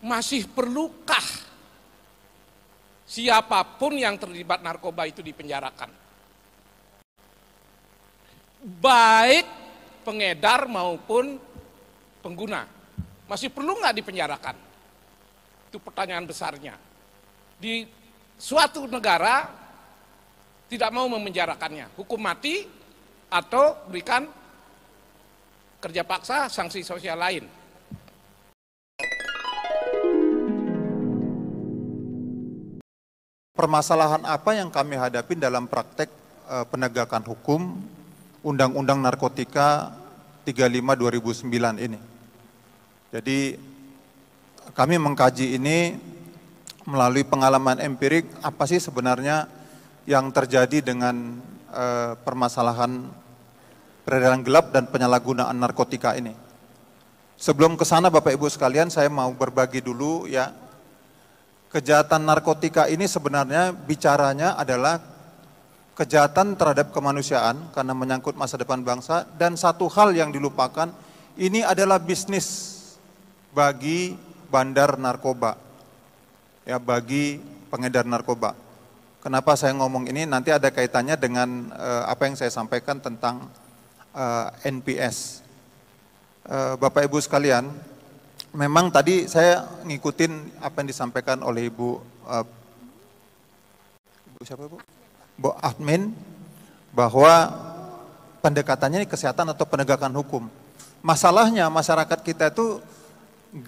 masih perlukah siapapun yang terlibat narkoba itu dipenjarakan? Baik pengedar maupun pengguna. Masih perlu nggak dipenjarakan? Itu pertanyaan besarnya. Di suatu negara tidak mau memenjarakannya, hukum mati atau berikan kerja paksa, sanksi sosial lain. Permasalahan apa yang kami hadapi dalam praktek penegakan hukum Undang-Undang Narkotika 35/2009 ini? Jadi kami mengkaji ini melalui pengalaman empirik apa sih sebenarnya yang terjadi dengan permasalahan peredaran gelap dan penyalahgunaan narkotika ini. Sebelum ke sana Bapak Ibu sekalian, saya mau berbagi dulu ya. Kejahatan narkotika ini sebenarnya bicaranya adalah kejahatan terhadap kemanusiaan karena menyangkut masa depan bangsa, dan satu hal yang dilupakan, ini adalah bisnis bagi bandar narkoba, ya, bagi pengedar narkoba. Kenapa saya ngomong ini? Nanti ada kaitannya dengan apa yang saya sampaikan tentang NPS. Bapak Ibu sekalian, memang tadi saya ngikutin apa yang disampaikan oleh Ibu siapa Bu? Bu Admin, bahwa pendekatannya ini kesehatan atau penegakan hukum. Masalahnya masyarakat kita itu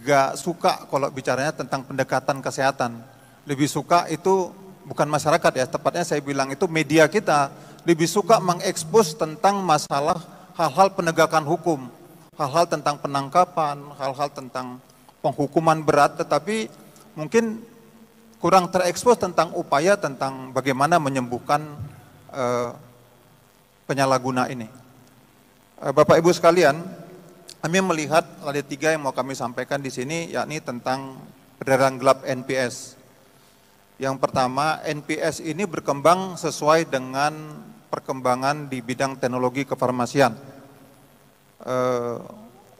gak suka kalau bicaranya tentang pendekatan kesehatan. Lebih suka itu bukan masyarakat ya, tepatnya saya bilang itu media kita lebih suka mengekspos tentang masalah hal-hal penegakan hukum, hal-hal tentang penangkapan, hal-hal tentang penghukuman berat, tetapi mungkin kurang terekspos tentang upaya tentang bagaimana menyembuhkan penyalahguna ini. Bapak Ibu sekalian, kami melihat ada 3 yang mau kami sampaikan di sini, yakni tentang peredaran gelap NPS. Yang pertama, NPS ini berkembang sesuai dengan perkembangan di bidang teknologi kefarmasian.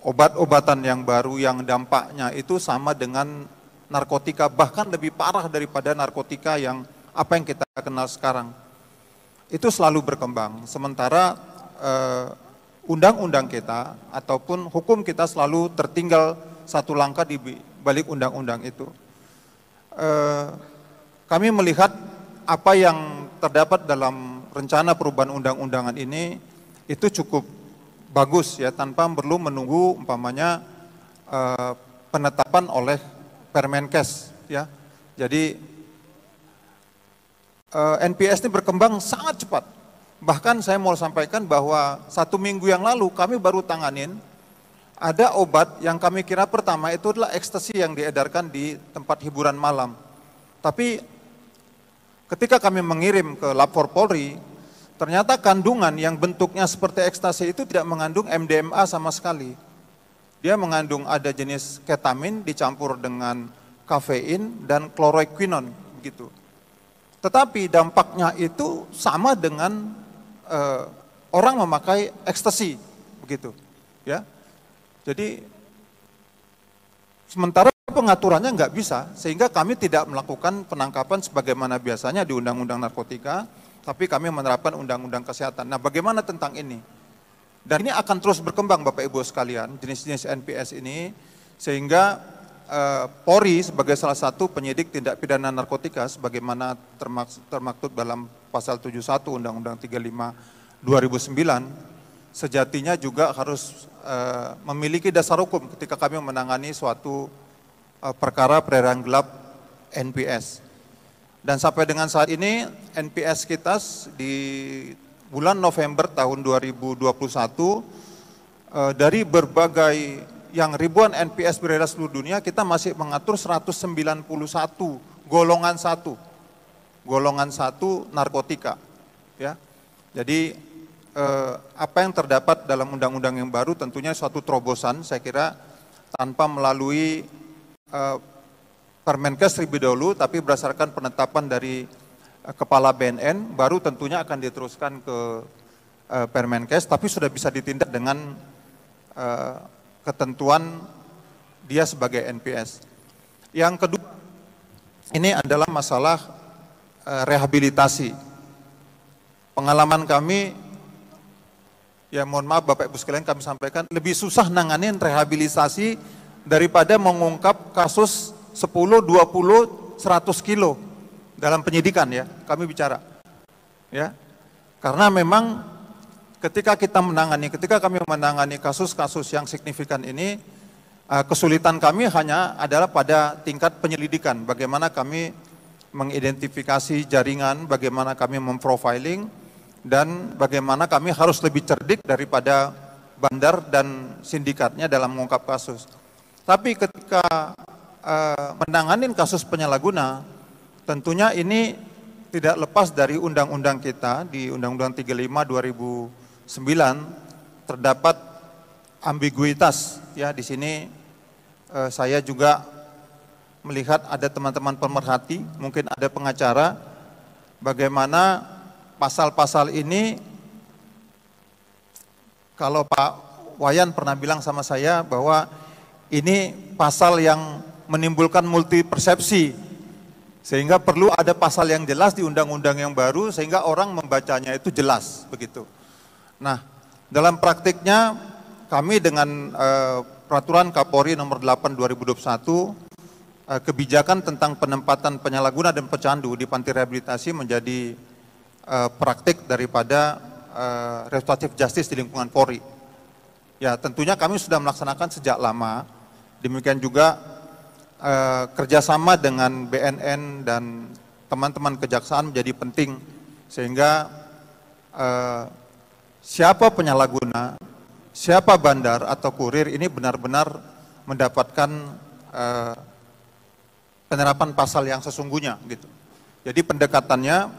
Obat-obatan yang baru yang dampaknya itu sama dengan narkotika, bahkan lebih parah daripada narkotika yang apa yang kita kenal sekarang. Itu selalu berkembang, sementara undang-undang kita ataupun hukum kita selalu tertinggal satu langkah di balik undang-undang itu. Kami melihat apa yang terdapat dalam rencana perubahan undang-undangan ini itu cukup bagus ya, tanpa perlu menunggu umpamanya penetapan oleh Permenkes ya. Jadi NPS ini berkembang sangat cepat. Bahkan saya mau sampaikan bahwa 1 minggu yang lalu kami baru tanganin ada obat yang kami kira pertama itu adalah ekstasi yang diedarkan di tempat hiburan malam. Tapi ketika kami mengirim ke Lapor Polri, ternyata kandungan yang bentuknya seperti ekstasi itu tidak mengandung MDMA sama sekali. Dia mengandung ada jenis ketamin dicampur dengan kafein dan kloroquinon begitu. Tetapi dampaknya itu sama dengan orang memakai ekstasi begitu, ya. Jadi sementara pengaturannya nggak bisa, sehingga kami tidak melakukan penangkapan sebagaimana biasanya di Undang-Undang Narkotika, tapi kami menerapkan Undang-Undang Kesehatan. Nah, bagaimana tentang ini? Dan ini akan terus berkembang Bapak Ibu sekalian, jenis-jenis NPS ini, sehingga Polri sebagai salah satu penyidik tindak pidana narkotika, sebagaimana termaktub dalam pasal 71 Undang-Undang 35/2009, sejatinya juga harus memiliki dasar hukum ketika kami menangani suatu perkara peredaran gelap NPS. Dan sampai dengan saat ini NPS kita di bulan November tahun 2021 dari berbagai yang ribuan NPS beredar seluruh dunia, kita masih mengatur 191 golongan 1 narkotika ya. Jadi apa yang terdapat dalam undang-undang yang baru tentunya suatu terobosan, saya kira tanpa melalui Permenkes terlebih dahulu, tapi berdasarkan penetapan dari Kepala BNN, baru tentunya akan diteruskan ke Permenkes, tapi sudah bisa ditindak dengan ketentuan dia sebagai NPS. Yang kedua, ini adalah masalah rehabilitasi. Pengalaman kami, ya mohon maaf Bapak Ibu sekalian, kami sampaikan lebih susah nanganin rehabilitasi daripada mengungkap kasus 10, 20, 100 kilo dalam penyidikan, ya kami bicara, ya karena memang ketika kami menangani kasus-kasus yang signifikan ini, kesulitan kami hanya adalah pada tingkat penyelidikan, bagaimana kami mengidentifikasi jaringan, bagaimana kami memprofiling, dan bagaimana kami harus lebih cerdik daripada bandar dan sindikatnya dalam mengungkap kasus. Tapi ketika menanganin kasus penyalahguna, tentunya ini tidak lepas dari undang-undang kita, di Undang-Undang 35 2009 terdapat ambiguitas, ya di sini saya juga melihat ada teman-teman pemerhati, mungkin ada pengacara, bagaimana pasal-pasal ini, kalau Pak Wayan pernah bilang sama saya bahwa ini pasal yang menimbulkan multi persepsi, sehingga perlu ada pasal yang jelas di undang-undang yang baru sehingga orang membacanya itu jelas begitu. Nah, dalam praktiknya kami dengan Peraturan Kapolri nomor 8 2021, kebijakan tentang penempatan penyalahguna dan pecandu di panti rehabilitasi menjadi praktik daripada restoratif justice di lingkungan Polri. Ya, tentunya kami sudah melaksanakan sejak lama. Demikian juga kerjasama dengan BNN dan teman-teman kejaksaan menjadi penting, sehingga siapa penyalahguna, siapa bandar atau kurir ini benar-benar mendapatkan penerapan pasal yang sesungguhnya gitu. Jadi pendekatannya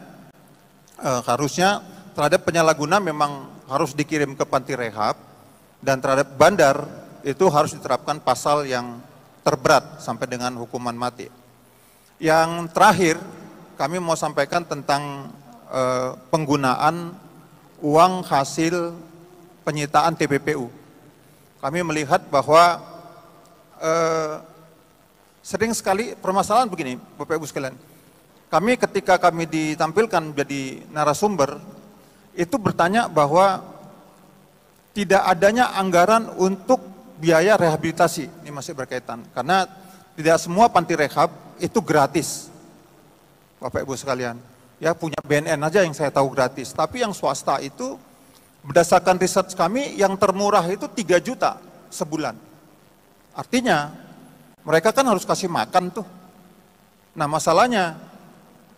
harusnya terhadap penyalahguna memang harus dikirim ke panti rehab, dan terhadap bandar itu harus diterapkan pasal yang terberat sampai dengan hukuman mati. Yang terakhir, kami mau sampaikan tentang penggunaan uang hasil penyitaan TPPU. Kami melihat bahwa sering sekali permasalahan begini, Bapak Ibu sekalian. Ketika kami ditampilkan menjadi narasumber, itu bertanya bahwa tidak adanya anggaran untuk biaya rehabilitasi. Ini masih berkaitan, karena tidak semua panti rehab itu gratis, Bapak Ibu sekalian. Ya, punya BNN aja yang saya tahu gratis, tapi yang swasta itu berdasarkan riset kami yang termurah itu 3 juta sebulan. Artinya mereka kan harus kasih makan tuh. Nah masalahnya,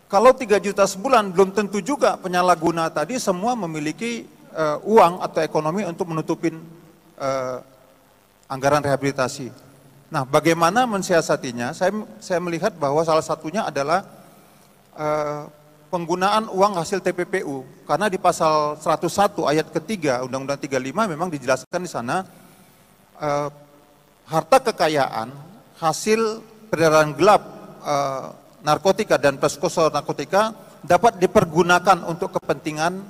kalau 3 juta sebulan belum tentu juga penyalahguna tadi semua memiliki uang atau ekonomi untuk menutupin anggaran rehabilitasi. Nah bagaimana mensiasatinya? Saya melihat bahwa salah satunya adalah penggunaan uang hasil TPPU, karena di pasal 101 ayat ketiga Undang-Undang 35 memang dijelaskan di sana harta kekayaan hasil peredaran gelap narkotika dan prekursor narkotika dapat dipergunakan untuk kepentingan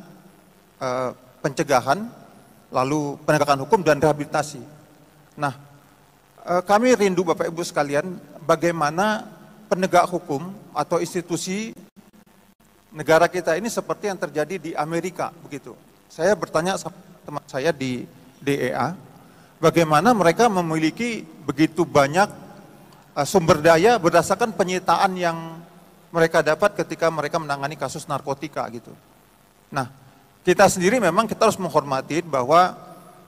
pencegahan, lalu penegakan hukum dan rehabilitasi. Nah, kami rindu Bapak Ibu sekalian bagaimana penegak hukum atau institusi negara kita ini seperti yang terjadi di Amerika begitu. Saya bertanya sama teman saya di DEA, bagaimana mereka memiliki begitu banyak sumber daya berdasarkan penyitaan yang mereka dapat ketika mereka menangani kasus narkotika gitu. Nah, kita sendiri memang kita harus menghormati bahwa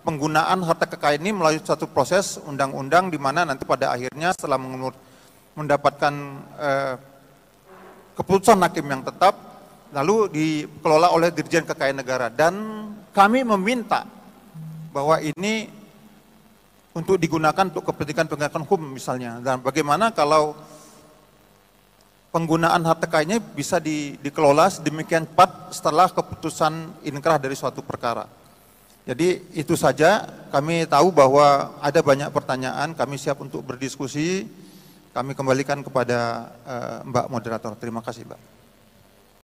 penggunaan harta kekayaan ini melalui suatu proses undang-undang di mana nanti pada akhirnya setelah mendapatkan keputusan hakim yang tetap, lalu dikelola oleh Dirjen Kekayaan Negara. Dan kami meminta bahwa ini untuk digunakan untuk kepentingan penegakan hukum misalnya. Dan bagaimana kalau penggunaan harta kekayaannya bisa dikelola sedemikian cepat setelah keputusan inkrah dari suatu perkara. Jadi itu saja, kami tahu bahwa ada banyak pertanyaan, kami siap untuk berdiskusi. Kami kembalikan kepada Mbak Moderator. Terima kasih Mbak.